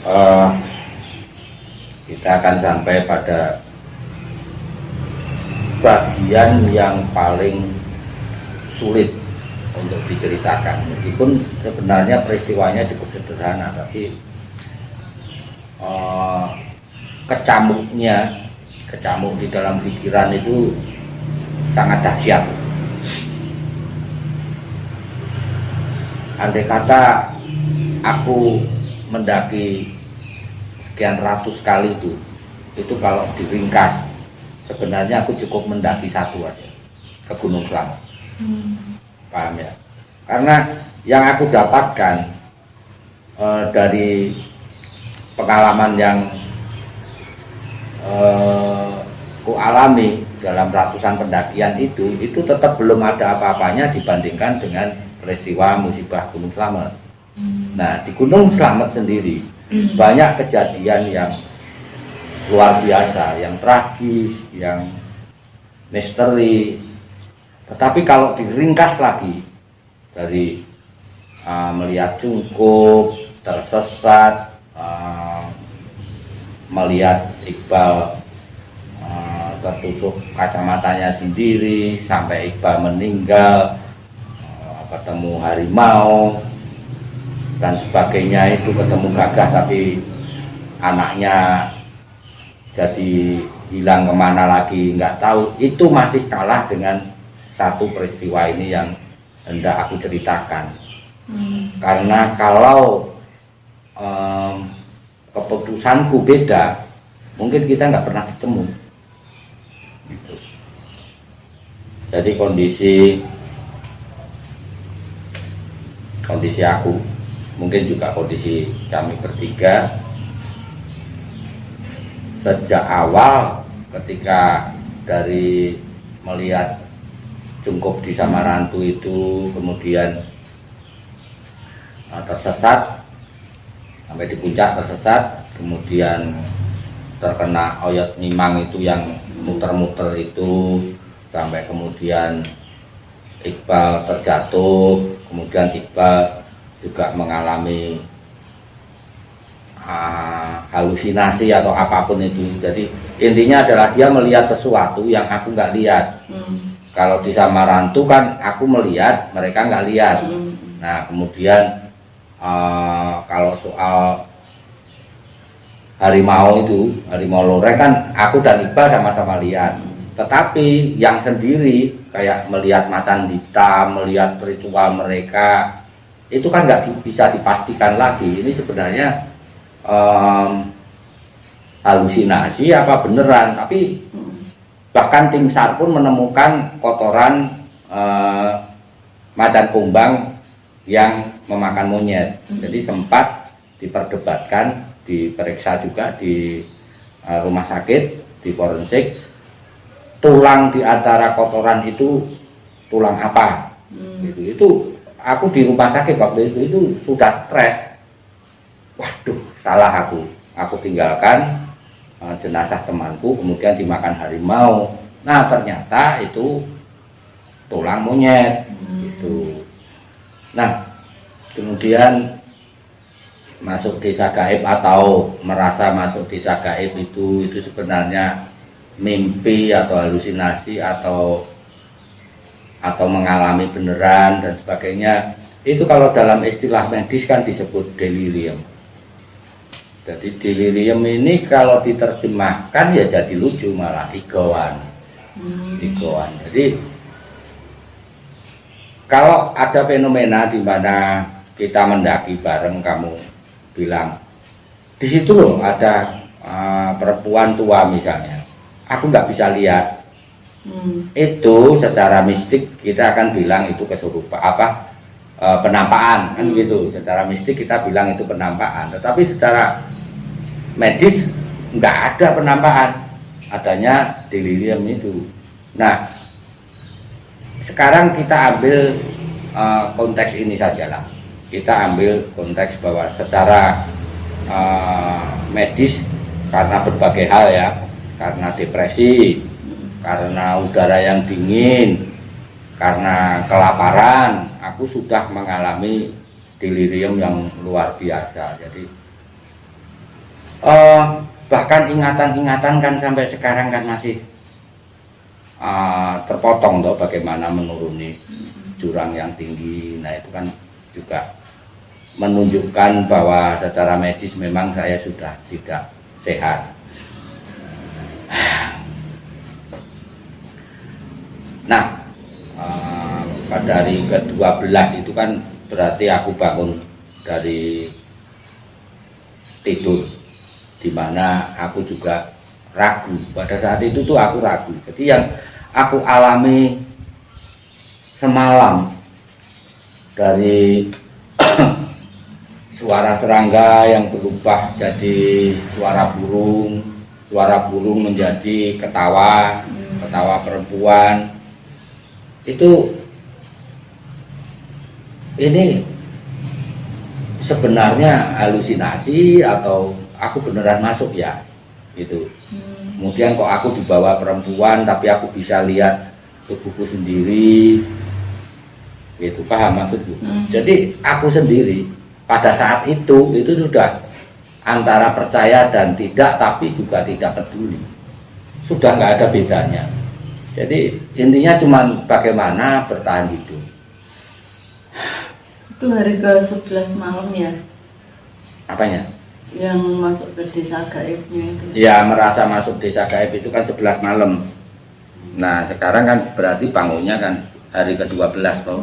uh, kita akan sampai pada bagian yang paling sulit untuk diceritakan, meskipun sebenarnya peristiwanya cukup sederhana, tapi kecamuk di dalam pikiran itu sangat dahsyat. Andai kata aku mendaki sekian ratus kali itu kalau diringkas sebenarnya aku cukup mendaki satu aja, ke Gunung Slamet. Paham ya? Karena yang aku dapatkan dari pengalaman yang ku alami dalam ratusan pendakian itu tetap belum ada apa-apanya dibandingkan dengan peristiwa musibah Gunung Slamet. Nah, di Gunung Slamet sendiri banyak kejadian yang luar biasa, yang tragis, yang misteri. Tetapi kalau diringkas lagi dari melihat cungkup, tersesat, melihat Iqbal tertusuk kacamatanya sendiri, sampai Iqbal meninggal, ketemu harimau dan sebagainya, itu ketemu gagah tapi anaknya jadi hilang kemana lagi nggak tahu, itu masih kalah dengan satu peristiwa ini yang hendak aku ceritakan. Karena kalau keputusanku beda, mungkin kita nggak pernah ketemu gitu. Jadi kondisi aku, mungkin juga kondisi kami bertiga, sejak awal ketika dari melihat cungkup di Samarantu itu, kemudian tersesat sampai di puncak, tersesat, kemudian terkena oyot mimang itu yang muter-muter itu, sampai kemudian Iqbal terjatuh, kemudian Iqbal juga mengalami halusinasi atau apapun itu. Jadi intinya adalah dia melihat sesuatu yang aku nggak lihat. Kalau di Samarantu kan aku melihat, mereka nggak lihat. Nah, kemudian kalau soal harimau loreng kan aku dan Iqbal sama-sama lihat. Tetapi yang sendiri kayak melihat macan hitam, melihat ritual mereka, itu kan nggak bisa dipastikan lagi. Ini sebenarnya halusinasi apa beneran. Tapi bahkan tim SAR pun menemukan kotoran macan kumbang yang memakan monyet. Jadi sempat diperdebatkan, diperiksa juga di rumah sakit, di forensik, tulang di antara kotoran itu tulang apa. Itu aku di rumah sakit waktu itu sudah stres. Waduh, salah aku tinggalkan jenazah temanku, kemudian dimakan harimau. Nah, ternyata itu tulang monyet gitu. Nah, kemudian masuk desa gaib atau merasa masuk desa gaib itu sebenarnya mimpi atau halusinasi atau mengalami beneran dan sebagainya. Itu kalau dalam istilah medis kan disebut delirium. Jadi delirium ini kalau diterjemahkan ya jadi lucu, malah igoan. Jadi kalau ada fenomena di mana kita mendaki bareng, kamu bilang di situ loh ada perempuan tua misalnya, aku nggak bisa lihat, itu secara mistik kita akan bilang itu kesurupan, penampakan kan gitu. Secara mistik kita bilang itu penampakan, tetapi secara medis nggak ada penampakan, adanya delirium itu. Nah, sekarang kita ambil konteks ini sajalah. Kita ambil konteks bahwa secara medis, karena berbagai hal ya, karena depresi, karena udara yang dingin, karena kelaparan, aku sudah mengalami delirium yang luar biasa. Jadi Bahkan ingatan-ingatan kan sampai sekarang kan masih terpotong toh, bagaimana menuruni jurang yang tinggi. Nah itu kan juga menunjukkan bahwa secara medis memang saya sudah tidak sehat. Nah, pada hari ke-12 itu kan berarti aku bangun dari tidur, dimana aku juga ragu. Pada saat itu tuh aku ragu. Jadi yang aku alami semalam dari suara serangga yang berubah jadi suara burung menjadi ketawa perempuan, itu ini sebenarnya halusinasi atau aku beneran masuk ya gitu. Kemudian kok aku dibawa perempuan tapi aku bisa lihat tubuhku sendiri gitu, paham maksudku? Jadi aku sendiri pada saat itu sudah antara percaya dan tidak, tapi juga tidak peduli, sudah nggak ada bedanya. Jadi intinya cuma bagaimana bertahan hidup. Itu hari ke-11 malam ya? Apanya? Yang masuk ke desa gaibnya itu? Ya, merasa masuk desa gaib itu kan 11 malam. Nah sekarang kan berarti bangunnya kan hari ke-12 toh.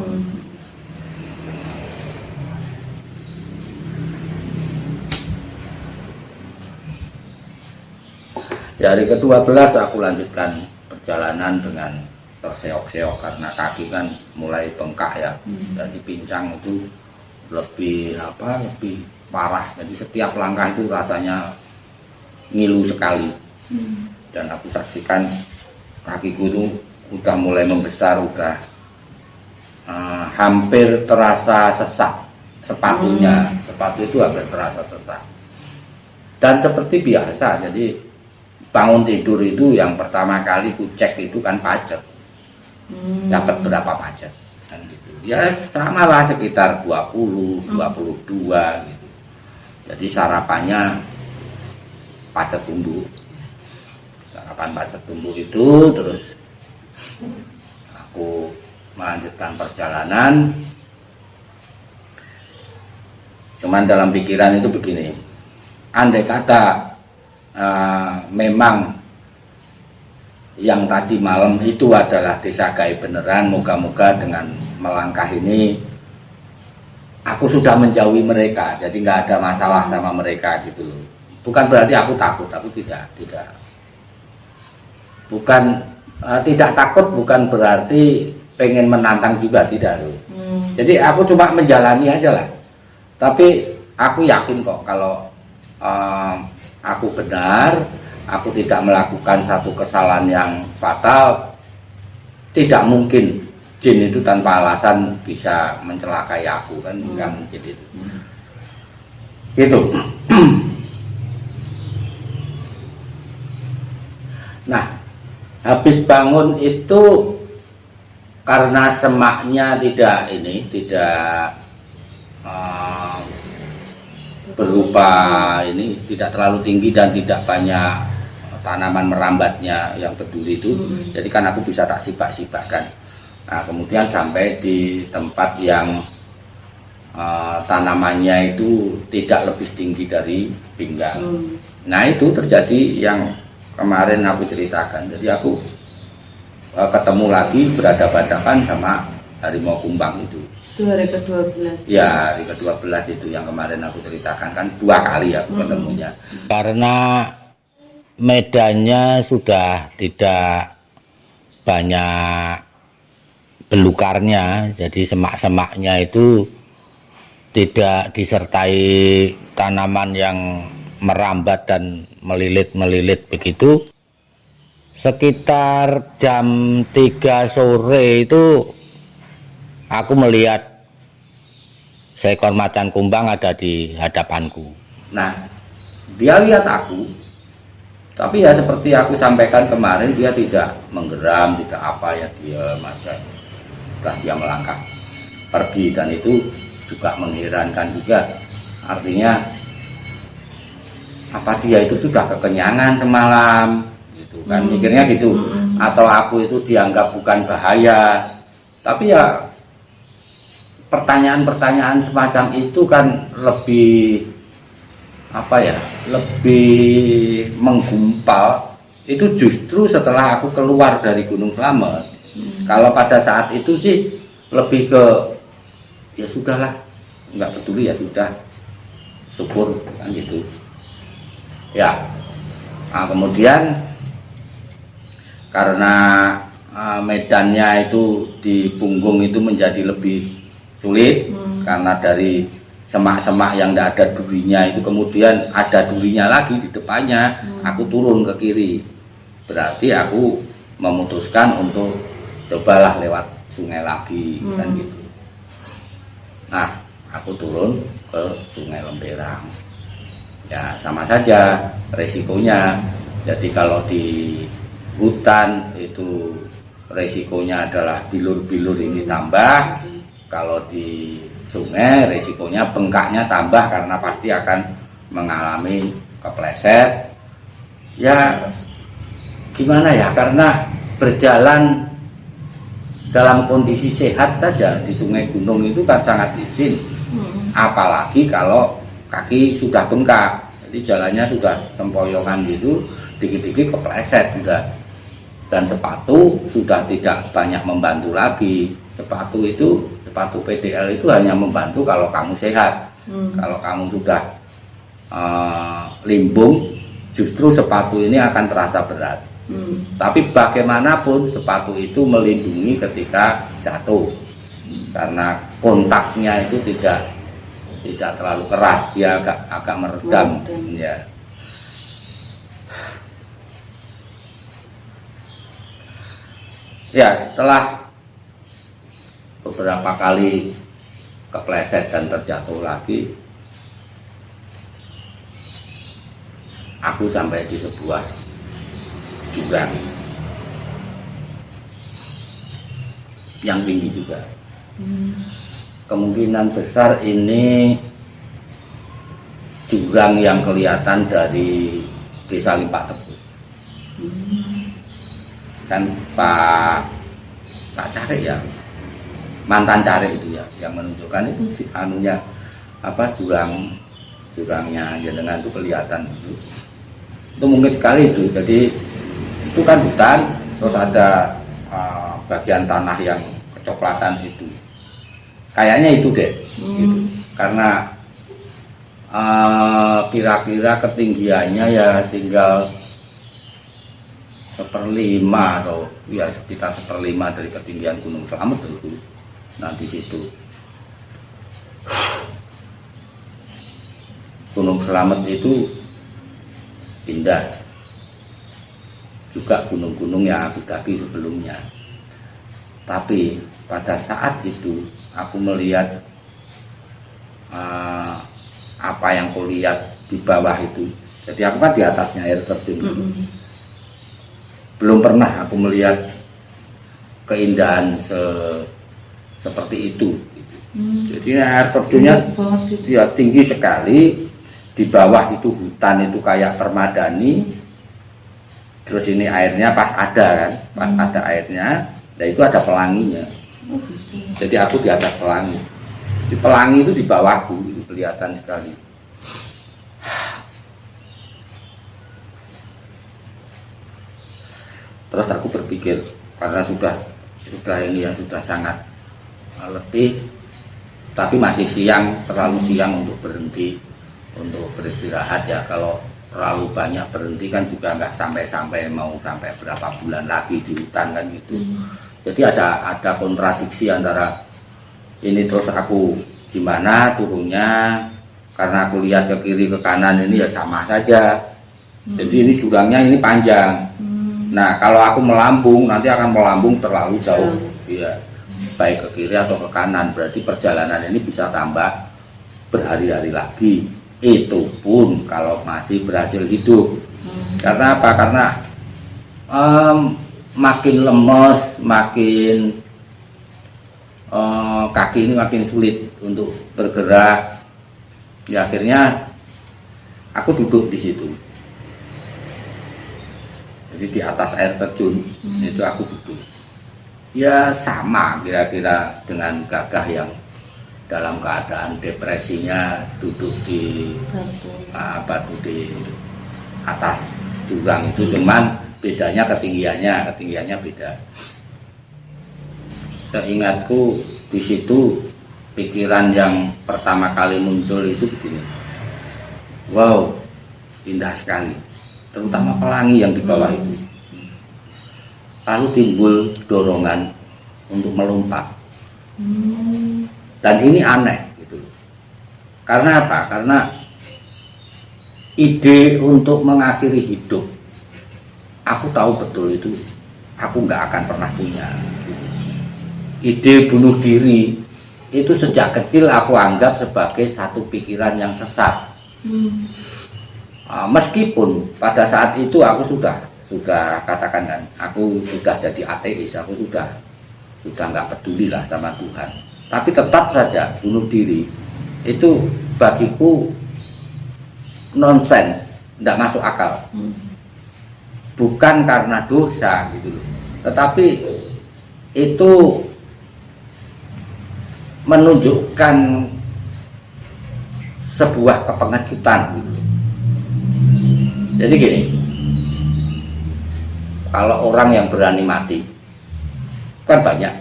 Di hari ke-12 aku lanjutkan perjalanan dengan terseok-seok karena kaki kan mulai bengkak ya. Jadi pincang itu lebih parah. Jadi setiap langkah itu rasanya ngilu sekali. Dan aku saksikan kakiku itu udah mulai membesar, udah hampir terasa sesak sepatunya. Sepatu itu hampir terasa sesak. Dan seperti biasa, jadi bangun tidur itu yang pertama kali ku cek itu kan pacet, dapat berapa pacet kan gitu. Ya sama lah sekitar 20, 22 gitu. Jadi sarapannya pacet tumbuh, sarapan pacet tumbuh itu. Terus aku melanjutkan perjalanan. Cuman dalam pikiran itu begini, andai kata memang yang tadi malam itu adalah desa gaib beneran, moga-moga dengan melangkah ini aku sudah menjauhi mereka, jadi nggak ada masalah sama mereka gitu loh. Bukan berarti aku takut, aku tidak tidak takut, bukan berarti pengen menantang juga, tidak loh. Jadi aku cuma menjalani aja lah. Tapi aku yakin kok kalau aku benar, aku tidak melakukan satu kesalahan yang fatal. Tidak mungkin jin itu tanpa alasan bisa mencelakai aku, kan nggak mungkin itu. Gitu. Nah, habis bangun itu karena semaknya tidak berupa ini, tidak terlalu tinggi dan tidak banyak tanaman merambatnya yang peduli itu. Jadi kan aku bisa tak sibak-sibakkan. Nah kemudian sampai di tempat yang tanamannya itu tidak lebih tinggi dari pinggang. Nah itu terjadi yang kemarin aku ceritakan. Jadi aku ketemu lagi berhadapan-hadapan sama harimau kumbang itu. Itu hari ke-12? Ya, hari ke-12 itu yang kemarin aku ceritakan, kan 2 kali ya ketemunya. Karena medannya sudah tidak banyak belukarnya, jadi semak-semaknya itu tidak disertai tanaman yang merambat dan melilit-melilit begitu. Sekitar jam 3 sore itu aku melihat seekor macan kumbang ada di hadapanku. Nah, dia lihat aku, tapi ya seperti aku sampaikan kemarin, dia tidak menggeram, tidak apa ya, dia aja. Setelah dia melangkah pergi, dan itu juga mengherankan juga. Artinya apa dia itu sudah kekenyangan semalam gitu kan, mikirnya gitu, atau aku itu dianggap bukan bahaya. Tapi ya pertanyaan-pertanyaan semacam itu kan lebih apa ya, lebih menggumpal itu justru setelah aku keluar dari Gunung Slamet. Kalau pada saat itu sih lebih ke ya sudahlah, nggak peduli, ya sudah, syukur kan gitu ya. Nah, kemudian karena medannya itu di punggung itu menjadi lebih sulit karena dari semak-semak yang tidak ada durinya itu kemudian ada durinya lagi di depannya. Aku turun ke kiri, berarti aku memutuskan untuk cobalah lewat sungai lagi kan gitu. Nah, aku turun ke Sungai Lemberang. Ya sama saja resikonya. Jadi kalau di hutan itu resikonya adalah bilur-bilur ini tambah. Kalau di sungai resikonya bengkaknya tambah karena pasti akan mengalami kepleset. Ya gimana ya, karena berjalan dalam kondisi sehat saja di sungai gunung itu kan sangat izin, apalagi kalau kaki sudah bengkak, jadi jalannya sudah sempoyongan gitu, dikit-dikit kepleset sudah, dan sepatu sudah tidak banyak membantu lagi. Sepatu PDL itu hanya membantu kalau kamu sehat. Kalau kamu sudah limbung, justru sepatu ini akan terasa berat. Tapi bagaimanapun sepatu itu melindungi ketika jatuh, karena kontaknya itu tidak terlalu keras, dia agak meredam ya. Ya setelah beberapa kali kepleset dan terjatuh lagi, aku sampai di sebuah jurang yang tinggi juga. Kemungkinan besar ini jurang yang kelihatan dari Desa Limpak Tebu. Kan Pak Cari ya, mantan Cari itu ya, yang menunjukkan itu anunya apa, jurangnya ya, dengan itu kelihatan itu mungkin sekali itu. Jadi itu kan hutan, terus ada bagian tanah yang kecoklatan itu, kayaknya itu deh gitu. Karena kira-kira ketinggiannya ya tinggal 1/5 atau ya sekitar 1/5 dari ketinggian Gunung Slamet itu. Nanti situ Gunung Slamet itu indah, juga gunung-gunung yang aku daki sebelumnya. Tapi pada saat itu aku melihat apa yang kulihat di bawah itu. Jadi aku kan di atasnya air terjun. Belum pernah aku melihat keindahan seperti itu. Jadi air terjunnya ya tinggi sekali. Di bawah itu hutan itu kayak permadani. Terus ini airnya pas ada kan, pas ada airnya, dan itu ada pelanginya. Jadi aku di atas pelangi. Di pelangi itu di bawahku, itu kelihatan sekali. Terus aku berpikir, karena sudah ini ya sudah sangat letih, tapi masih siang, terlalu siang untuk berhenti, untuk beristirahat ya. Kalau terlalu banyak berhenti kan juga nggak sampai mau sampai berapa bulan lagi di hutan kan gitu. Jadi ada kontradiksi antara ini. Terus aku gimana turunnya, karena aku lihat ke kiri ke kanan ini ya sama saja. Jadi ini jurangnya ini panjang. Nah kalau aku melambung nanti akan melambung terlalu jauh, ya, baik ke kiri atau ke kanan, berarti perjalanan ini bisa tambah berhari-hari lagi. Itu pun kalau masih berhasil hidup. Karena apa? Karena makin lemes, makin kaki ini makin sulit untuk bergerak. Ya akhirnya Aku duduk di situ. Jadi di atas air terjun itu aku duduk. Ya sama kira-kira dengan Gagah yang dalam keadaan depresinya duduk di batu di atas jurang itu, cuman bedanya ketinggiannya beda. Seingatku di situ pikiran yang pertama kali muncul itu begini, wow, indah sekali, terutama pelangi yang di bawah itu. Lalu timbul dorongan untuk melompat. Dan ini aneh gitu. Karena apa? Karena ide untuk mengakhiri hidup, aku tahu betul itu aku nggak akan pernah punya. Ide bunuh diri itu sejak kecil aku anggap sebagai satu pikiran yang sesat. Meskipun pada saat itu aku sudah katakan kan, aku sudah jadi ateis, aku sudah nggak peduli lah sama Tuhan. Tapi tetap saja bunuh diri itu bagiku nonsen, tidak masuk akal. Bukan karena dosa gitu loh, tetapi itu menunjukkan sebuah kepengejutan gitu. Jadi gini, kalau orang yang berani mati kan banyak.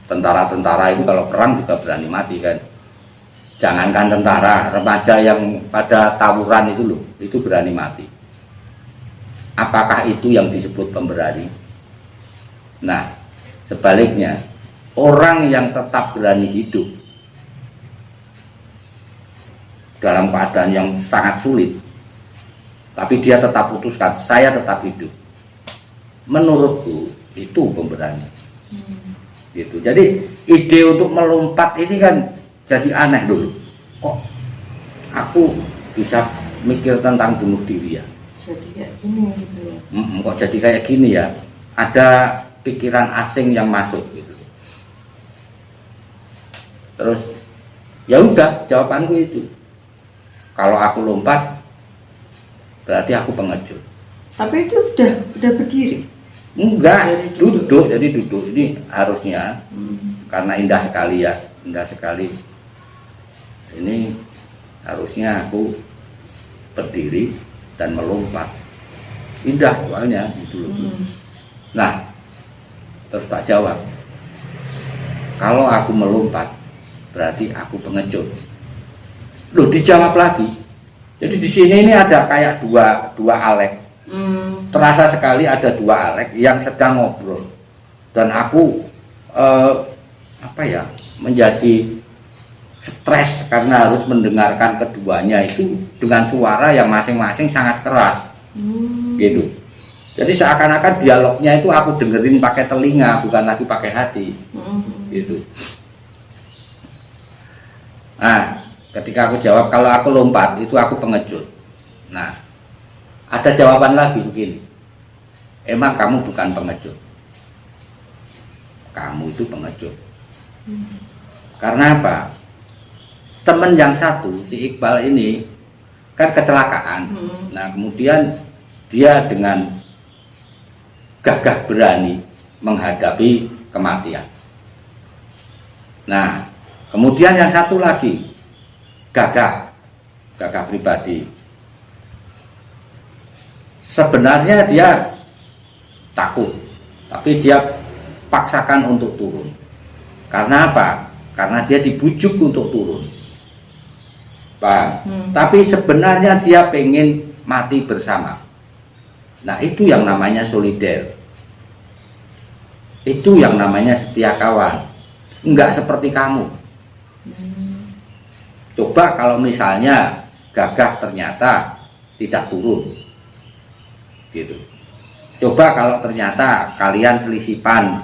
Tentara-tentara itu kalau perang juga berani mati kan. Jangankan tentara, remaja yang pada tawuran itu loh, itu berani mati. Apakah itu yang disebut pemberani? Nah, sebaliknya, orang yang tetap berani hidup dalam keadaan yang sangat sulit, tapi dia tetap putuskan, saya tetap hidup, menurutku itu pemberani. Gitu. Jadi ide untuk melompat ini kan jadi aneh dulu. Kok aku bisa mikir tentang bunuh diri ya? Jadi kayak gini gitu ya. Kok jadi kayak gini ya? Ada pikiran asing yang masuk gitu. Terus ya udah, jawabanku itu. Kalau aku lompat berarti aku pengecut. Tapi itu udah berdiri. Enggak, duduk. Jadi duduk ini harusnya karena indah sekali ya, indah sekali. Ini harusnya aku berdiri dan melompat. Indah soalnya gitu loh. Nah, terus tak jawab. Kalau aku melompat berarti aku pengecut. Loh, dijawab lagi. Jadi di sini ini ada kayak dua Alek. Terasa sekali ada dua Alek yang sedang ngobrol. Dan aku menjadi stres karena harus mendengarkan keduanya itu dengan suara yang masing-masing sangat keras. Gitu. Jadi seakan-akan dialognya itu aku dengerin pakai telinga, bukan lagi pakai hati. Gitu. Nah, ketika aku jawab kalau aku lompat itu aku pengecut. Nah, ada jawaban lagi begini. Emang kamu bukan pengecut. Kamu itu pengecut. Karena apa? Teman yang satu, si Iqbal ini kan kecelakaan. Nah, kemudian dia dengan gagah berani menghadapi kematian. Nah, kemudian yang satu lagi gagah pribadi. Sebenarnya dia takut, tapi dia paksakan untuk turun. Karena apa? Karena dia dibujuk untuk turun. Tapi sebenarnya dia pengen mati bersama. Nah, itu yang namanya solider. Itu yang namanya setia kawan. Enggak seperti kamu. Coba kalau misalnya Gagah ternyata tidak turun. Gitu. Coba kalau ternyata kalian selisipan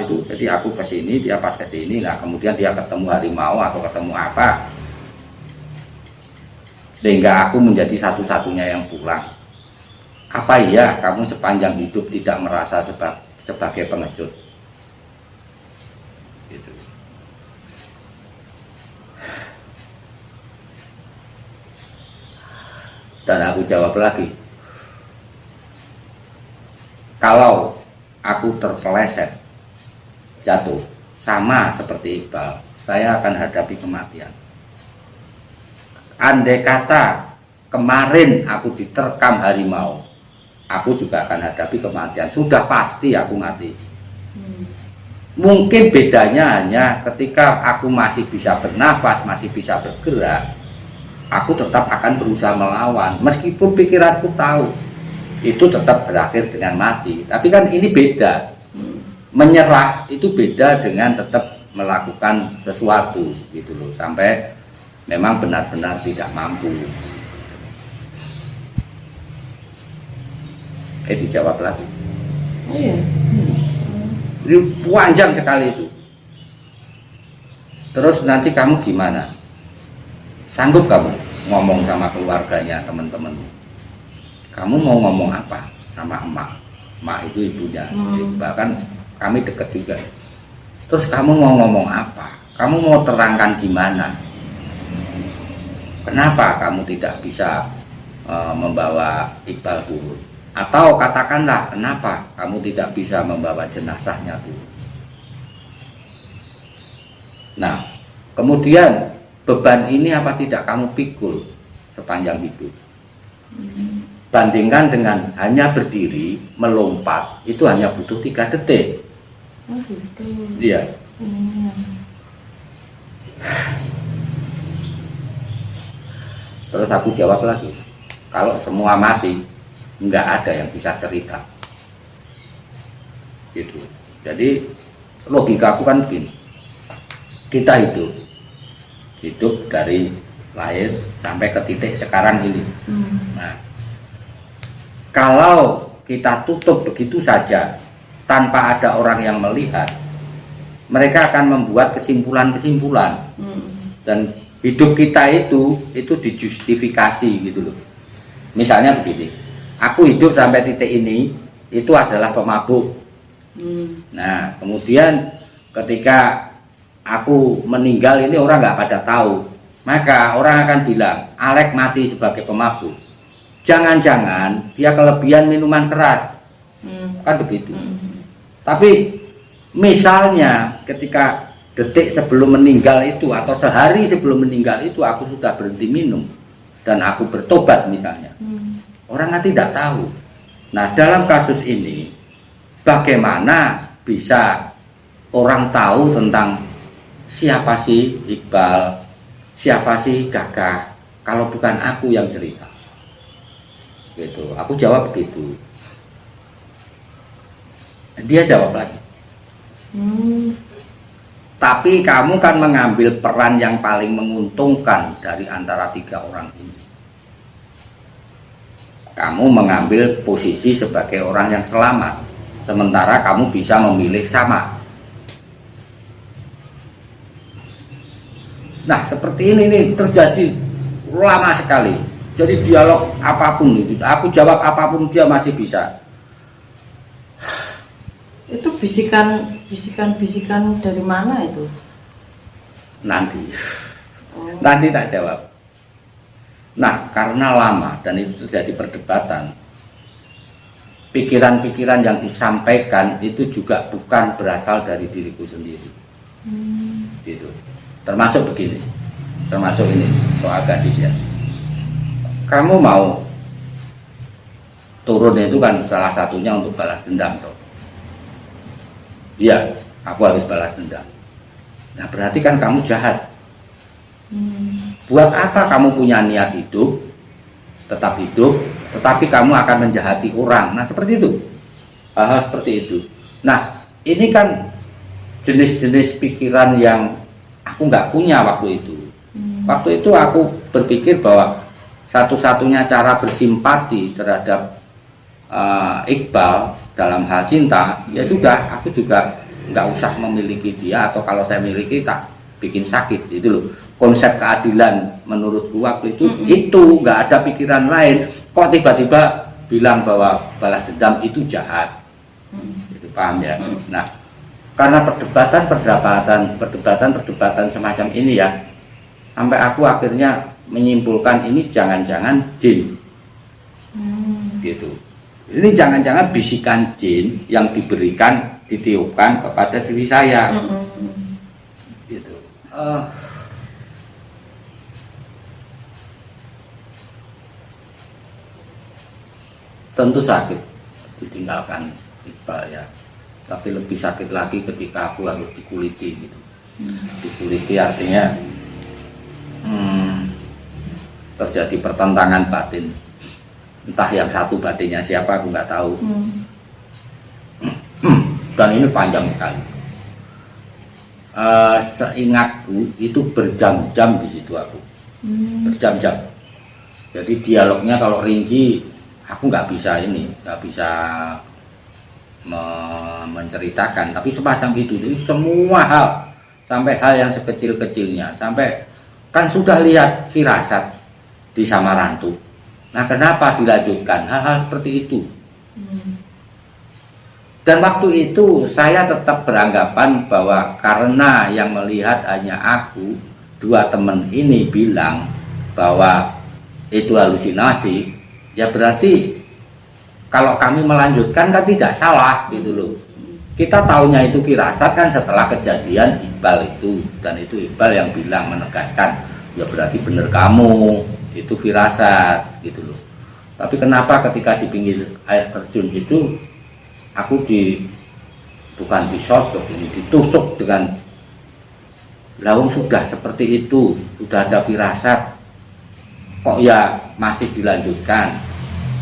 itu, jadi aku ke sini, dia pas ke sini, nah kemudian dia ketemu harimau atau ketemu apa, sehingga aku menjadi satu-satunya yang pulang. Apa iya kamu sepanjang hidup tidak merasa sebagai pengecut? Gitu. Dan aku jawab lagi, kalau aku terpeleset, jatuh, sama seperti Iqbal, saya akan hadapi kematian. Andai kata kemarin aku diterkam harimau, aku juga akan hadapi kematian. Sudah pasti aku mati. Mungkin bedanya hanya ketika aku masih bisa bernafas, masih bisa bergerak, aku tetap akan berusaha melawan. Meskipun pikiranku tahu itu tetap berakhir dengan mati. Tapi kan ini beda. Menyerah itu beda dengan tetap melakukan sesuatu gitu loh, sampai memang benar-benar tidak mampu. Dijawab lagi. Oh iya. Jadi panjang sekali itu. Terus nanti kamu gimana? Sanggup kamu ngomong sama keluarganya, teman-teman? Kamu mau ngomong apa sama emak? Emak itu ibunya. Bahkan kami dekat juga. Terus kamu mau ngomong apa? Kamu mau terangkan gimana? Kenapa kamu tidak bisa membawa Iqbal turun? Atau katakanlah, kenapa kamu tidak bisa membawa jenazahnya turun? Nah, kemudian beban ini apa tidak kamu pikul sepanjang hidup? Bandingkan dengan hanya berdiri, melompat, itu hanya butuh 3 detik. Oh gitu. Iya. Terus aku jawab lagi, kalau semua mati, nggak ada yang bisa cerita. Gitu. Jadi logika aku kan begini, kita hidup dari lahir sampai ke titik sekarang ini. Nah, kalau kita tutup begitu saja tanpa ada orang yang melihat, mereka akan membuat kesimpulan-kesimpulan. Dan hidup kita itu dijustifikasi gitu loh. Misalnya begini, aku hidup sampai titik ini itu adalah pemabuk. Nah, kemudian ketika aku meninggal ini orang nggak pada tahu, maka orang akan bilang Alek mati sebagai pemabuk. Jangan-jangan dia kelebihan minuman keras, kan begitu. Tapi misalnya ketika detik sebelum meninggal itu atau sehari sebelum meninggal itu aku sudah berhenti minum dan aku bertobat misalnya, orang kan tidak tahu. Nah, dalam kasus ini bagaimana bisa orang tahu tentang siapa sih Iqbal, siapa sih Gagah kalau bukan aku yang cerita? Gitu. Aku jawab begitu. Dia jawab lagi. Tapi kamu kan mengambil peran yang paling menguntungkan dari antara 3 orang ini. Kamu mengambil posisi sebagai orang yang selamat, sementara kamu bisa memilih sama. Nah, seperti ini terjadi lama sekali. Jadi dialog apapun itu, aku jawab apapun dia masih bisa. Itu bisikan dari mana itu? Nanti tak jawab. Nah, karena lama dan itu terjadi perdebatan, pikiran-pikiran yang disampaikan itu juga bukan berasal dari diriku sendiri. Gitu. Termasuk begini, termasuk ini soal gadis ya. Kamu mau turun itu kan salah satunya untuk balas dendam toh. Iya, aku harus balas dendam. Nah, berarti kan kamu jahat. Buat apa kamu punya niat hidup, tetap hidup, tetapi kamu akan menjahati orang? Nah, seperti itu. Hal-hal seperti itu. Nah, ini kan jenis-jenis pikiran yang aku nggak punya waktu itu. Waktu itu aku berpikir bahwa satu-satunya cara bersimpati terhadap Iqbal dalam hal cinta, ya sudah, aku juga nggak usah memiliki dia, atau kalau saya miliki tak bikin sakit, itu loh. Konsep keadilan menurutku waktu itu nggak ada pikiran lain. Kok tiba-tiba bilang bahwa balas dendam itu jahat, itu paham ya? Nah, karena perdebatan semacam ini ya, sampai aku akhirnya menyimpulkan ini jangan-jangan jin Gitu. Ini jangan-jangan bisikan jin yang diberikan, ditiupkan kepada diri saya. Gitu. Tentu sakit ditinggalkan Iqbal ya, tapi lebih sakit lagi ketika aku harus dikuliti gitu. Dikuliti artinya terjadi pertentangan batin, entah yang satu batinnya siapa aku nggak tahu. Dan ini panjang sekali. Seingatku itu berjam-jam di situ aku, berjam-jam. Jadi dialognya kalau rinci aku nggak bisa menceritakan, tapi semacam itu. Jadi semua hal, sampai hal yang sekecil-kecilnya, sampai kan sudah lihat firasat di Samarantu. Nah, kenapa dilanjutkan hal-hal seperti itu? Dan waktu itu saya tetap beranggapan bahwa karena yang melihat hanya aku, dua teman ini bilang bahwa itu halusinasi, ya berarti kalau kami melanjutkan kan tidak salah gitu loh. Kita tahunya itu firasat kan setelah kejadian Iqbal itu, dan itu Iqbal yang bilang, menegaskan, ya berarti benar kamu, itu firasat gitu loh. Tapi kenapa ketika di pinggir air terjun itu aku bukan disosok, ini ditusuk dengan lawang. Sudah seperti itu, sudah ada firasat, kok ya masih dilanjutkan.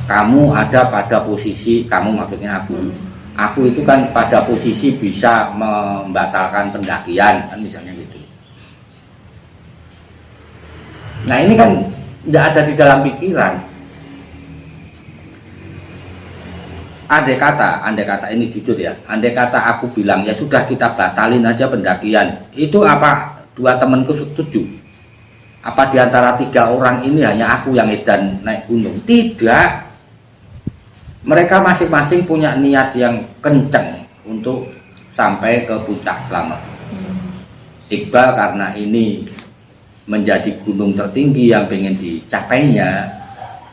Kamu ada pada posisi, kamu maksudnya aku itu kan pada posisi bisa membatalkan pendakian kan, misalnya gitu. Nah ini kan tidak ada di dalam pikiran. Andai kata ini jujur ya, andai kata aku bilang ya sudah kita batalin aja pendakian, itu apa dua temanku setuju? Apa di antara tiga orang ini hanya aku yang edan naik gunung? Tidak. Mereka masing-masing punya niat yang kenceng untuk sampai ke puncak selamat. Iqbal karena ini menjadi gunung tertinggi yang pengen dicapainya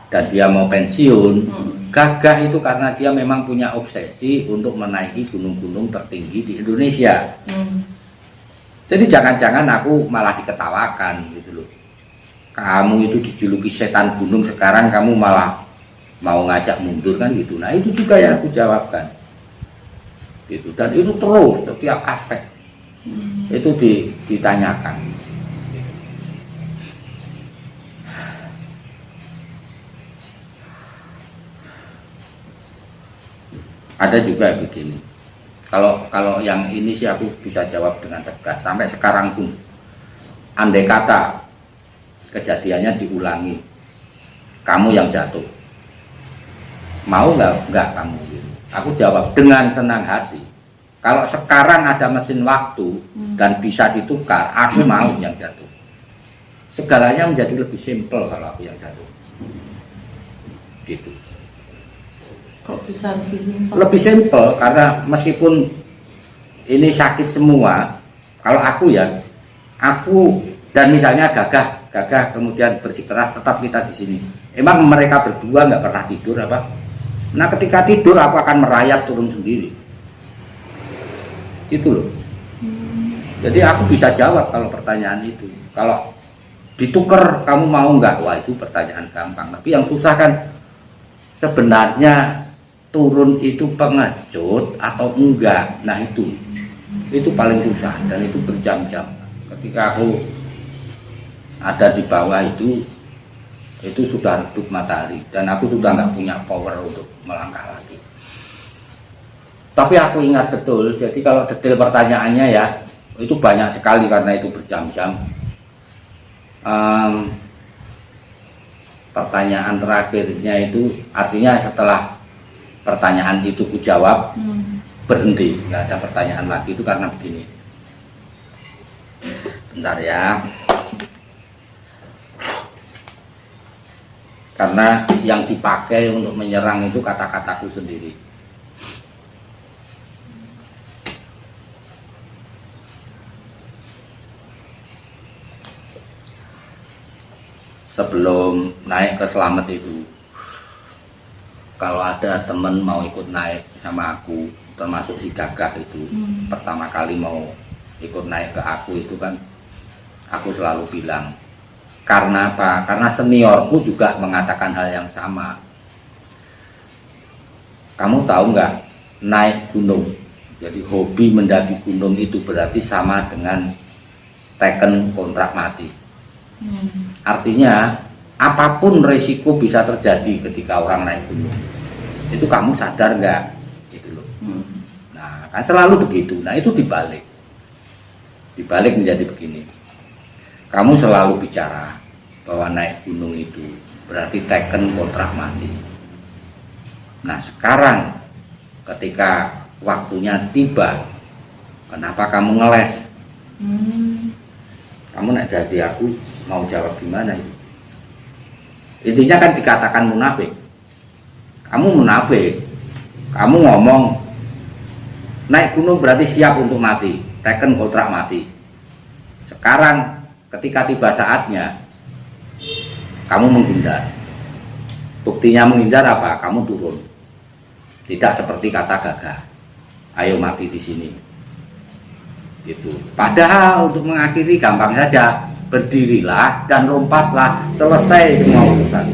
dan dia mau pensiun. Gagah itu karena dia memang punya obsesi untuk menaiki gunung-gunung tertinggi di Indonesia. Jadi jangan-jangan aku malah diketawakan gitu loh. Kamu itu dijuluki setan gunung, sekarang kamu malah mau ngajak mundur kan gitu. Nah itu juga yang aku jawabkan gitu. Dan itu terus setiap aspek itu ditanyakan. Ada juga begini, kalau yang ini sih aku bisa jawab dengan tegas sampai sekarang pun. Andai kata kejadiannya diulangi, kamu yang jatuh, mau nggak kamu? Aku jawab dengan senang hati. Kalau sekarang ada mesin waktu dan bisa ditukar, aku mau yang jatuh. Segalanya menjadi lebih simpel kalau aku yang jatuh. Gitu. Kok bisa lebih simpel? Lebih simpel karena meskipun ini sakit semua, kalau aku ya, aku dan misalnya gagah kemudian bersikeras tetap kita di sini. Emang mereka berdua nggak pernah tidur apa? Nah ketika tidur aku akan merayap turun sendiri. Itu loh. Jadi aku bisa jawab kalau pertanyaan itu. Kalau ditukar kamu mau nggak? Wah itu pertanyaan gampang. Tapi yang susah kan sebenarnya turun itu pengecut atau enggak. Nah itu paling susah dan itu berjam-jam. Ketika aku ada di bawah itu sudah redup matahari dan aku sudah nggak punya power untuk melangkah lagi. Tapi aku ingat betul, jadi kalau detail pertanyaannya ya itu banyak sekali karena itu berjam-jam. Pertanyaan terakhirnya itu artinya setelah pertanyaan itu ku jawab, berhenti, nggak ada pertanyaan lagi. Itu karena begini. Bentar ya. Karena yang dipakai untuk menyerang itu kata-kataku sendiri. Sebelum naik ke Slamet itu, kalau ada temen mau ikut naik sama aku, termasuk si Gagah itu, pertama kali mau ikut naik ke aku itu kan, aku selalu bilang, karena apa? Karena seniorku juga mengatakan hal yang sama. Kamu tahu nggak, naik gunung, jadi hobi mendaki gunung itu berarti sama dengan teken kontrak mati. Artinya apapun resiko bisa terjadi ketika orang naik gunung. Itu kamu sadar nggak? Gitu loh. Nah, kan selalu begitu. Nah, itu dibalik. Dibalik menjadi begini. Kamu selalu bicara bahwa naik gunung itu berarti teken kontrak mati. Nah, sekarang ketika waktunya tiba, kenapa kamu ngeles? Kamu nak jadi aku mau jawab gimana itu? Intinya kan dikatakan munafik. Kamu munafik. Kamu ngomong naik gunung berarti siap untuk mati, teken kontrak mati. Sekarang ketika tiba saatnya kamu menghindar. Buktinya menghindar apa? Kamu turun. Tidak seperti kata Gagah, ayo mati di sini. Gitu. Padahal untuk mengakhiri gampang saja, berdirilah dan lompatlah, selesai semua urusan.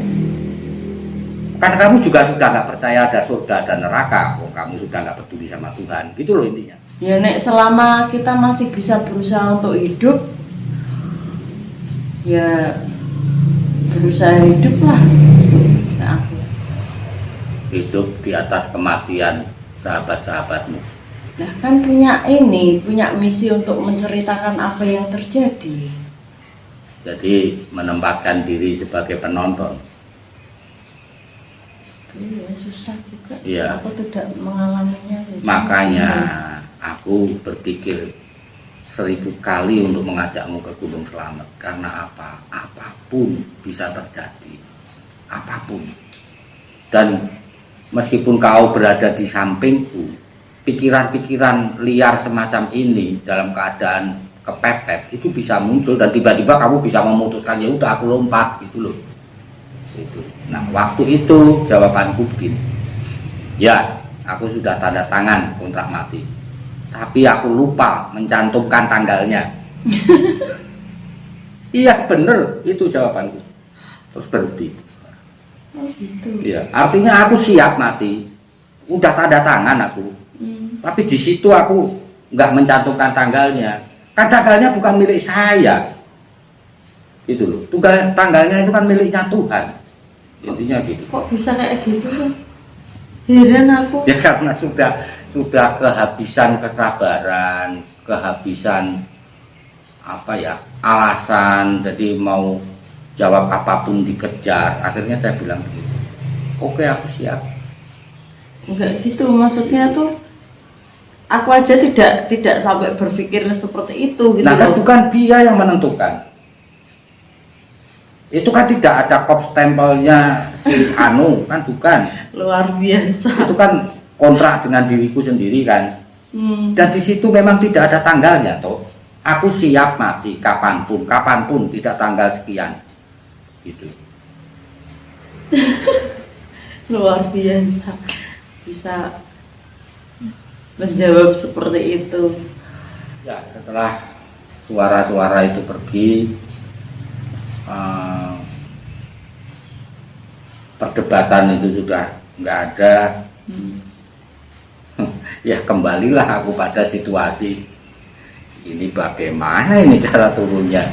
Kan kamu juga sudah nggak percaya ada surga dan neraka, kamu sudah nggak peduli sama Tuhan, gitu loh intinya. Ya nek selama kita masih bisa berusaha untuk hidup, ya berusaha hidup lah. Nah, Hidup di atas kematian sahabat-sahabatmu. Nah kan punya misi untuk menceritakan apa yang terjadi. Jadi menempatkan diri sebagai penonton. Iya susah juga. Iya. Aku tidak mengalaminya. Makanya aku berpikir 1000 kali untuk mengajakmu ke Gunung Slamet. Karena apa? Apapun bisa terjadi. Apapun. Dan meskipun kau berada di sampingku, pikiran-pikiran liar semacam ini dalam keadaan kepepet itu bisa muncul dan tiba-tiba kamu bisa memutuskan ya udah aku lompat gitu loh. Itu. Nah, waktu itu jawabanku begini. Ya, aku sudah tanda tangan kontrak mati. Tapi aku lupa mencantumkan tanggalnya. Iya, bener, itu jawabanku. Terus berhenti. Oh gitu. Iya, artinya aku siap mati. Udah tanda tangan aku. Tapi di situ aku nggak mencantumkan tanggalnya. Kan tanggalnya bukan milik saya. Itu loh. Tanggalnya itu kan miliknya Tuhan. Intinya gitu. Kok bisa kayak gitu kan? Heran aku. Ya karena sudah kehabisan kesabaran, kehabisan alasan, jadi mau jawab apapun dikejar. Akhirnya saya bilang begitu. Oke, aku siap. Enggak gitu, maksudnya tuh aku aja tidak sampai berpikir seperti itu gitu. Nah, kan loh. bukan dia yang menentukan. Itu kan tidak ada kop stempelnya si Anu, kan bukan. Luar biasa. Itu kan kontrak dengan diriku sendiri kan. Dan di situ memang tidak ada tanggalnya toh. Aku siap mati kapanpun, tidak tanggal sekian. Gitu. Luar biasa. Bisa menjawab seperti itu. Ya, setelah suara-suara itu pergi, perdebatan itu sudah nggak ada. Ya kembalilah aku pada situasi ini, bagaimana ini cara turunnya,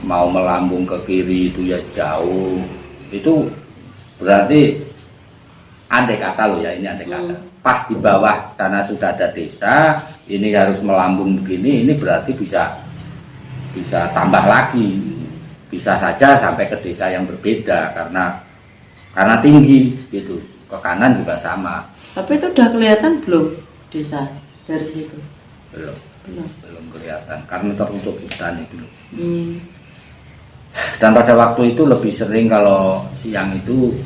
mau melambung ke kiri itu ya jauh, itu berarti andai kata loh ya, ini andai kata pas di bawah karena sudah ada desa, ini harus melambung begini, ini berarti bisa tambah lagi, bisa saja sampai ke desa yang berbeda karena tinggi gitu, ke kanan juga sama. Tapi itu udah kelihatan belum desa dari situ? Belum kelihatan karena tertutup hutan itu loh. Dan pada waktu itu lebih sering kalau siang itu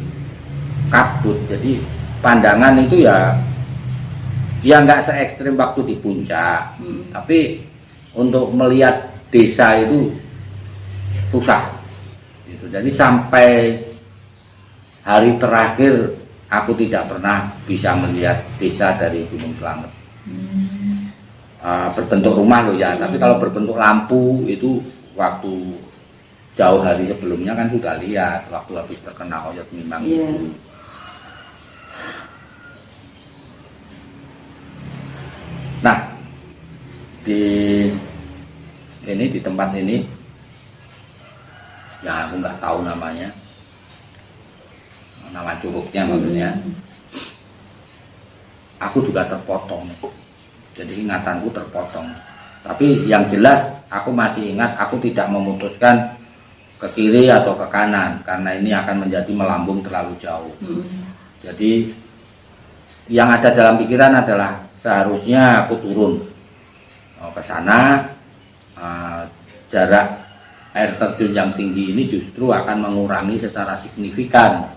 kabut, jadi pandangan itu ya nggak se ekstrim waktu di puncak, tapi untuk melihat desa itu susah gitu. Jadi sampai hari terakhir aku tidak pernah bisa melihat desa dari Gunung Slamet. Berbentuk rumah loh ya, tapi kalau berbentuk lampu itu waktu jauh hari sebelumnya kan sudah lihat waktu habis terkena oyot mimang itu. Nah, di tempat ini ya aku nggak tahu namanya, nama curugnya maksudnya. Aku juga terpotong, jadi ingatanku terpotong. Tapi yang jelas aku masih ingat, aku tidak memutuskan ke kiri atau ke kanan karena ini akan menjadi melambung terlalu jauh. Jadi yang ada dalam pikiran adalah seharusnya aku turun ke sana. Jarak air terjun yang tinggi ini justru akan mengurangi secara signifikan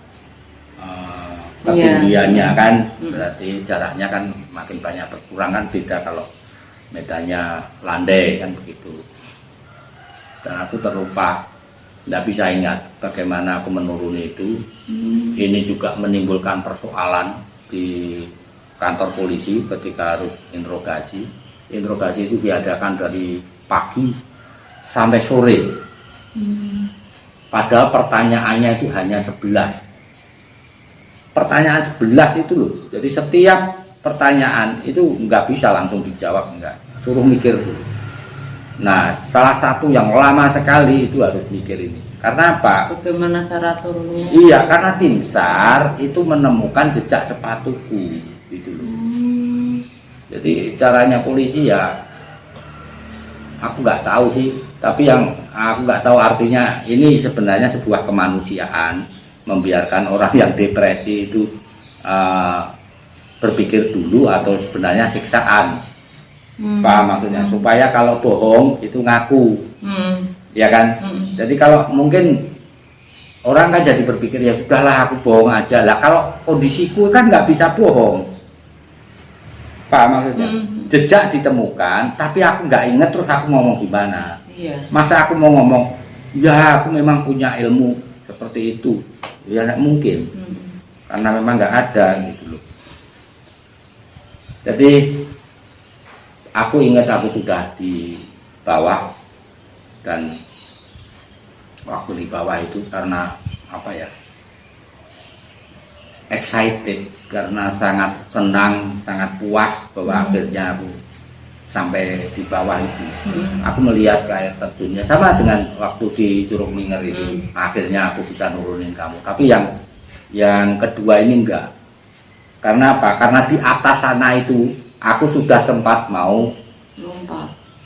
ketinggiannya kan, berarti jaraknya kan makin banyak berkurang kan, beda kalau medannya landai kan begitu. Dan aku terlupa, tidak bisa ingat bagaimana aku menuruni itu. Ini juga menimbulkan persoalan di kantor polisi ketika harus interogasi. Interogasi itu diadakan dari pagi sampai sore. Padahal pertanyaannya itu hanya 11. Pertanyaan 11 itu loh. Jadi setiap pertanyaan itu nggak bisa langsung dijawab, enggak. Suruh mikir dulu. Nah, salah satu yang lama sekali itu harus mikir ini. Karena apa? Bagaimana cara turunnya? Iya, karena tim SAR itu menemukan jejak sepatuku gitu loh. Jadi caranya polisi ya aku nggak tahu sih, tapi yang aku nggak tahu artinya ini sebenarnya sebuah kemanusiaan, membiarkan orang yang depresi itu berpikir dulu atau sebenarnya siksaan. Paham maksudnya? Supaya kalau bohong itu ngaku, ya kan? Jadi kalau mungkin orang kan jadi berpikir ya sudahlah aku bohong aja lah. Kalau kondisiku kan nggak bisa bohong. Paham maksudnya? Jejak ditemukan, tapi aku nggak inget terus aku ngomong gimana? Masa aku mau ngomong, ya aku memang punya ilmu seperti itu, ya nggak mungkin, karena memang nggak ada gitu loh. Jadi aku ingat aku sudah di bawah, dan waktu di bawah itu karena apa ya, excited, karena sangat senang, sangat puas bahwa akhirnya aku sampai di bawah itu. Aku melihat air terjunnya sama dengan waktu di Curug Minger itu. Akhirnya aku bisa nurunin kamu. Tapi yang kedua ini enggak. Karena apa? Karena di atas sana itu aku sudah sempat mau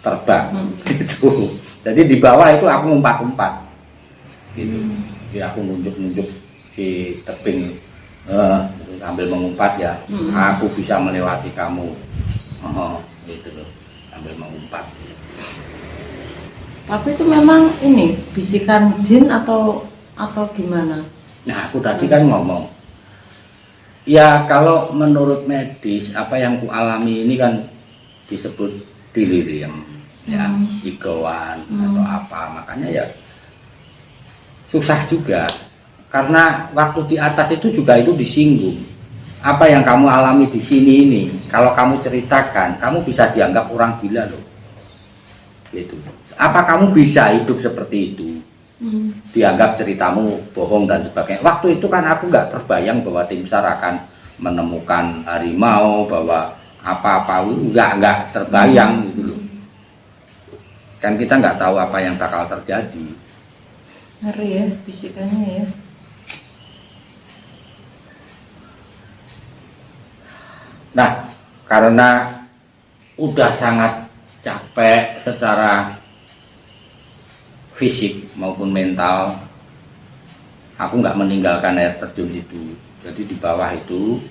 terbang. Gitu. Jadi di bawah itu aku ngumpat-ngumpat. Gitu. Jadi aku nunjuk-nunjuk di tebing sambil mengumpat ya. Aku bisa melewati kamu. Gitu loh, sambil mengumpat. Tapi itu memang ini bisikan jin atau gimana? Nah, aku tadi kan ngomong, ya kalau menurut medis apa yang ku alami ini kan disebut delirium, ya, igauan atau apa, makanya ya susah juga. Karena waktu di atas itu juga itu disinggung. Apa yang kamu alami di sini ini, kalau kamu ceritakan, kamu bisa dianggap orang gila loh. Gitu. Apa kamu bisa hidup seperti itu? Dianggap ceritamu bohong dan sebagainya. Waktu itu kan aku nggak terbayang bahwa tim SAR akan menemukan harimau, bahwa apa-apa, nggak terbayang gitu loh. Kan kita nggak tahu apa yang bakal terjadi. Ngeri ya bisikannya ya. Nah, karena udah sangat capek secara fisik maupun mental, aku nggak meninggalkan air terjun itu. Jadi di bawah itu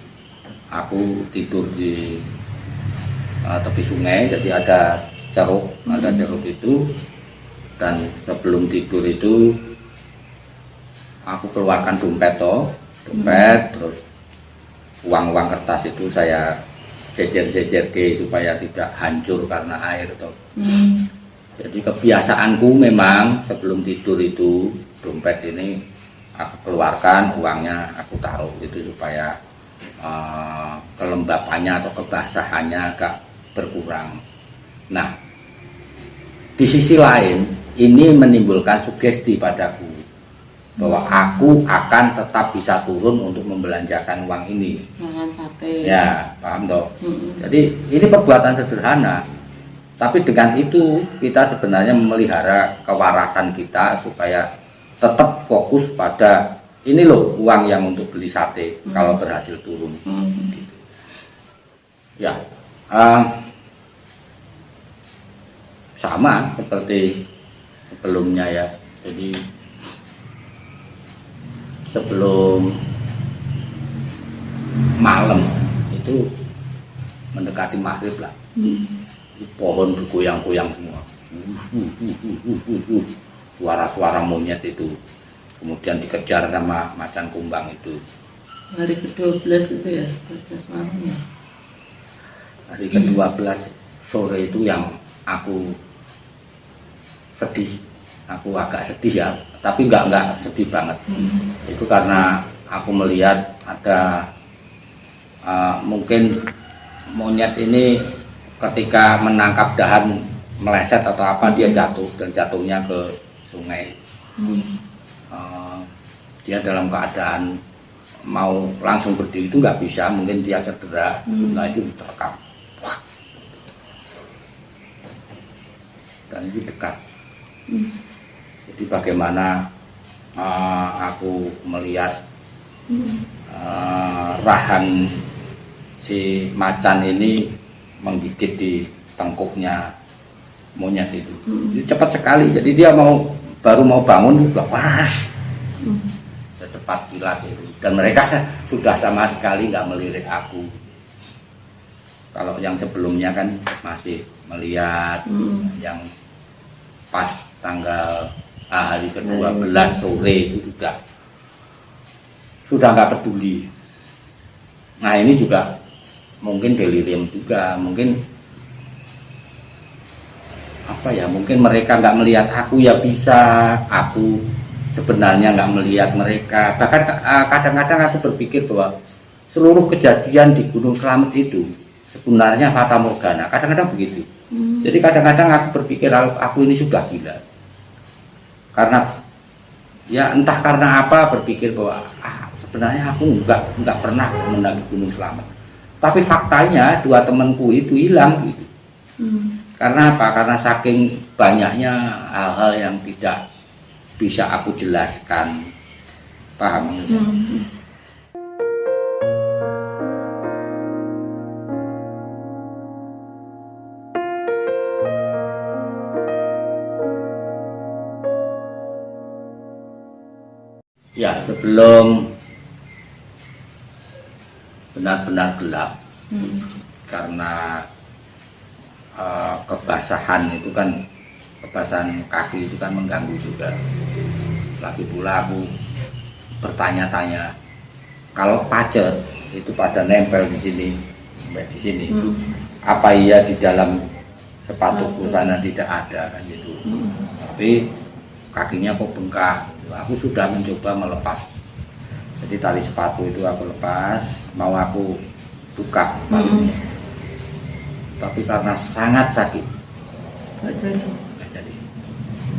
aku tidur di tepi sungai. Jadi ada ceruk itu, dan sebelum tidur itu aku keluarkan dompet, terus uang-uang kertas itu saya jejer-jejer supaya tidak hancur karena air toh. Jadi kebiasaanku memang sebelum tidur itu dompet ini aku keluarkan uangnya, aku taruh itu supaya kelembapannya atau kebasahannya agak berkurang. Nah, di sisi lain ini menimbulkan sugesti padaku bahwa aku akan tetap bisa turun untuk membelanjakan uang ini. Makan sate. Ya, paham toh? Jadi ini perbuatan sederhana, tapi dengan itu kita sebenarnya memelihara kewarasan kita supaya tetap fokus pada ini loh uang yang untuk beli sate kalau berhasil turun. Ya, sama seperti sebelumnya ya. Jadi sebelum malam itu mendekati maghrib lah, pohon bergoyang-goyang semua, suara-suara monyet itu, kemudian dikejar sama macan kumbang itu. Hari ke-12 itu ya, 12 malam ya. Hari ke-12 sore itu yang aku sedih, aku agak sedih ya, tapi enggak sedih banget. Itu karena aku melihat ada mungkin monyet ini ketika menangkap dahan meleset atau apa dia jatuh dan jatuhnya ke sungai. Dia dalam keadaan mau langsung berdiri itu nggak bisa, mungkin dia cedera, nah itu terekam. Dan itu dekat. Jadi bagaimana aku melihat rahan si macan ini menggigit di tengkuknya monyet itu. Jadi cepat sekali. Jadi dia baru mau bangun sudah pas. Secepat kilat itu. Dan mereka sudah sama sekali nggak melirik aku. Kalau yang sebelumnya kan masih melihat, yang pas tanggal hari ke-12 sore itu sudah nggak peduli. Nah ini juga mungkin delirium juga, mungkin apa ya, mungkin mereka nggak melihat aku ya bisa, aku sebenarnya nggak melihat mereka. Bahkan kadang-kadang aku berpikir bahwa seluruh kejadian di Gunung Slamet itu sebenarnya fata morgana, kadang-kadang begitu. Jadi kadang-kadang aku berpikir aku ini sudah gila, karena ya entah karena apa berpikir bahwa sebenarnya aku nggak pernah mendaki Gunung Slamet. Tapi faktanya dua temanku itu hilang gitu. Karena apa? Karena saking banyaknya hal-hal yang tidak bisa aku jelaskan. Paham? Ya, sebelum benar-benar gelap, karena kebasahan itu kan, kebasahan kaki itu kan mengganggu juga. Lagi pula aku bertanya-tanya, kalau pacet itu pada nempel di sini, sampai di sini, apa iya di dalam sepatuku sana tidak ada kan gitu. Tapi kakinya kok bengkak. Aku sudah mencoba melepas. Jadi tali sepatu itu aku lepas, mau aku buka sepatunya. Tapi karena sangat sakit, nggak jadi.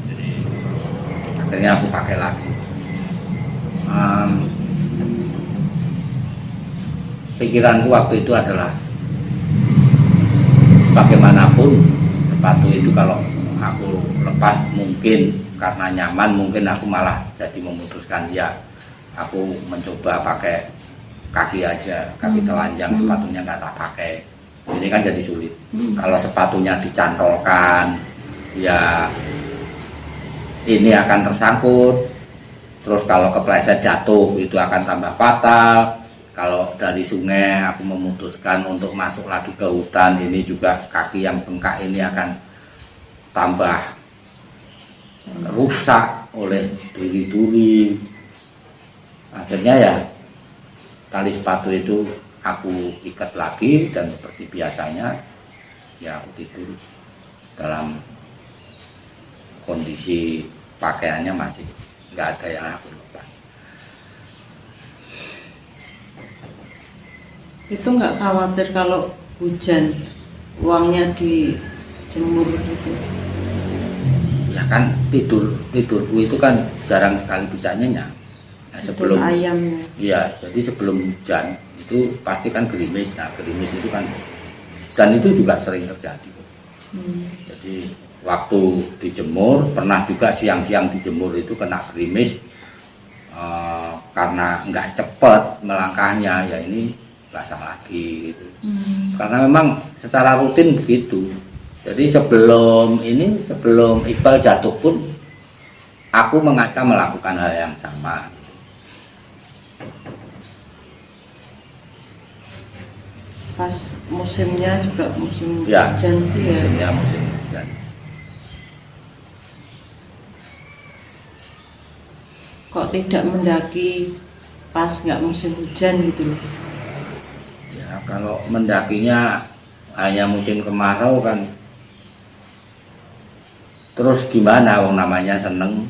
Jadi akhirnya aku pakai lagi. Pikiranku waktu itu adalah bagaimanapun sepatu itu kalau aku lepas mungkin karena nyaman, mungkin aku malah jadi memutuskan ya aku mencoba pakai kaki aja, kaki telanjang, sepatunya nggak tak pakai. Ini kan jadi sulit. Kalau sepatunya dicantolkan, ya ini akan tersangkut. Terus kalau kepleset jatuh itu akan tambah fatal. Kalau dari sungai aku memutuskan untuk masuk lagi ke hutan, ini juga kaki yang bengkak ini akan tambah rusak oleh duri-duri. Akhirnya ya tali sepatu itu aku ikat lagi, dan seperti biasanya ya aku tidur dalam kondisi pakaiannya masih nggak ada yang aku lepas. Itu nggak khawatir kalau hujan uangnya dijemur gitu? Ya kan tidurku itu kan jarang sekali bisa nyenyak. Nah, Tidur sebelum ayamnya. iya, jadi sebelum hujan itu pasti kan gerimis. Nah, gerimis itu kan dan itu juga sering terjadi. Jadi waktu dijemur pernah juga siang-siang dijemur itu kena gerimis karena nggak cepet melangkahnya, ya ini basah lagi gitu. Karena memang secara rutin begitu. Jadi sebelum Iqbal jatuh pun aku mengajak melakukan hal yang sama. Pas musimnya juga musim Ya, hujan sih ya. musimnya musim hujan. Kok tidak mendaki pas nggak musim hujan gitu loh? Ya kalau mendakinya hanya musim kemarau kan, terus gimana? Wong namanya seneng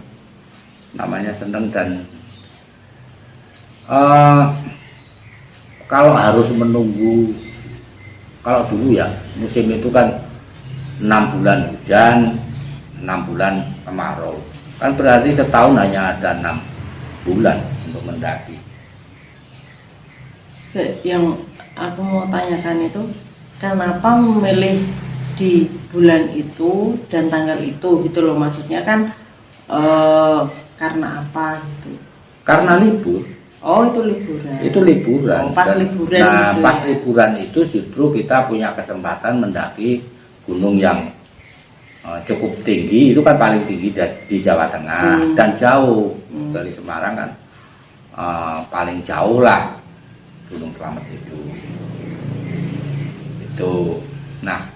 dan kalau harus menunggu, kalau dulu ya musim itu kan 6 bulan hujan, 6 bulan kemarau, kan berarti setahun hanya ada 6 bulan untuk mendaki. Yang aku mau tanyakan itu, kenapa memilih di bulan itu dan tanggal itu gitu loh, maksudnya kan karena apa gitu? Karena libur. Oh, itu liburan. Itu liburan. Oh, pas liburan. Nah, gitu pas ya? liburan itu justru kita punya kesempatan mendaki gunung yang cukup tinggi, itu kan paling tinggi di Jawa Tengah dan jauh dari Semarang kan, paling jauh lah Gunung Slamet itu. Nah,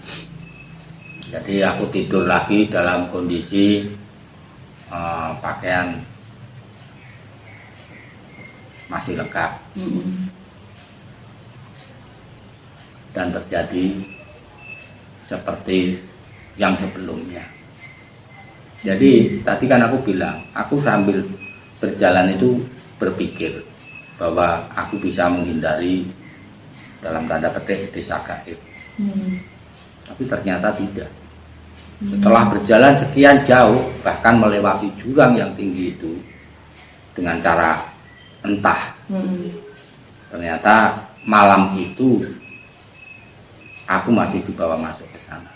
jadi aku tidur lagi dalam kondisi pakaian masih lengkap. Dan terjadi seperti yang sebelumnya. Jadi tadi kan aku bilang, aku sambil berjalan itu berpikir bahwa aku bisa menghindari dalam tanda petik desa gaib. Tapi ternyata tidak. Setelah berjalan sekian jauh, bahkan melewati jurang yang tinggi itu dengan cara entah, ternyata malam itu aku masih dibawa masuk ke sana.